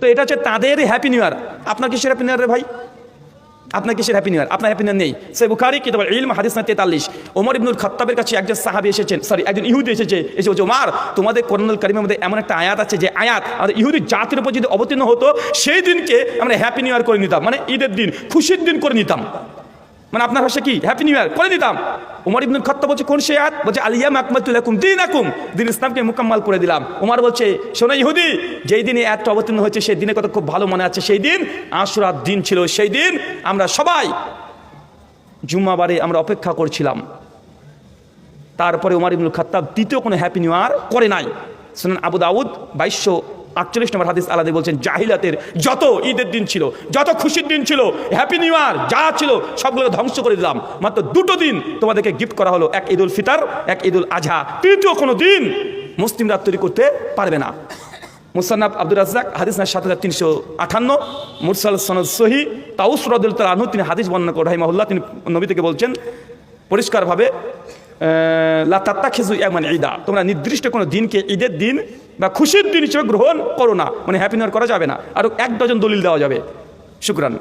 তো এটা হচ্ছে তাদের হ্যাপি নিউ ইয়ার। আপনার কিসের হ্যাপি নিউ ইয়ার রে ভাই? আপনার কিসের হ্যাপি নিউ ইয়ার? আপনার হ্যাপি নিউ ইয়ার নেই। সহিহ বুখারী কিতাব ইলম হাদিস না 43, ওমর ইবনুল খাত্তাবের কাছে একজন সাহাবী এসেছেন, একজন ইহুদি এসে বলছে, ওমর তোমাদের কোরআনুল কারীমের মধ্যে এমন একটা আয়াত আছে যে আয়াত আমাদের ইহুদি জাতির উপর যদি অবতীর্ণ হতো সেই দিনকে আমরা হ্যাপি নিউ ইয়ার করে নিতাম, মানে ঈদের দিন, খুশির দিন করে নিতাম, মানে আপনার ভাষা কি হ্যাপি নিউ ইয়ার করে দিতাম। ওমর ইবনুল খাত্তাব বলছে কোন সেই আয়াত? বলছে আল-ইয়াওমা আকমালতু লাকুম দীনাকুম, দিন ইসলামকে মুকাম্মাল করে দিলাম। ওমর বলছে শোনো ইহুদি, যেই দিনে আয়াতটা অবতীর্ণ হয়েছে সেই দিনের কথা খুব ভালো মনে আছে, সেই দিন আশুরার দিন ছিল, সেই দিন আমরা সবাই জুম্মাবারে আমরা অপেক্ষা করছিলাম। তারপরে ওমর ইবনুল খাত্তাব দ্বিতীয় কোনো হ্যাপি নিউ ইয়ার করে নাই। সুনান আবু দাউদ 2248 নম্বর হাদিস আলাদা বলছেন, জাহিলাতের যত ঈদের দিন ছিল, যত খুশির দিন ছিল, হ্যাপি নিউ ইয়ার যা ছিল সবগুলো ধ্বংস করে দিলাম। মাত্র দুটো দিন তোমাদেরকে গিফট করা হলো, এক ঈদুল ফিতর, এক ঈদুল আজহা। তৃতীয় কোনো দিন মুসলিমরা তৈরি করতে পারবে না। মুসান্নাফ আব্দুর রাজ্জাক হাদিস না 7358, মুরসাল সনদ সহিহ। তাউস রাদিয়াল্লাহু তাআলা আনহু তিনি হাদিস বর্ণনা করে রাহিমাহুল্লাহ, তিনি নবী থেকে বলছেন পরিষ্কারভাবে, লা তাত্তাখিযু ইয়ামান ঈদা, তোমরা নির্দিষ্ট কোনো দিনকে ঈদের দিন বা খুশির দিন হিসেবে গ্রহণ করো না, মানে হ্যাপি নিউ ইয়ার করা যাবে না। আর 1 ডজন দলিল দেওয়া যাবে। শুকরান।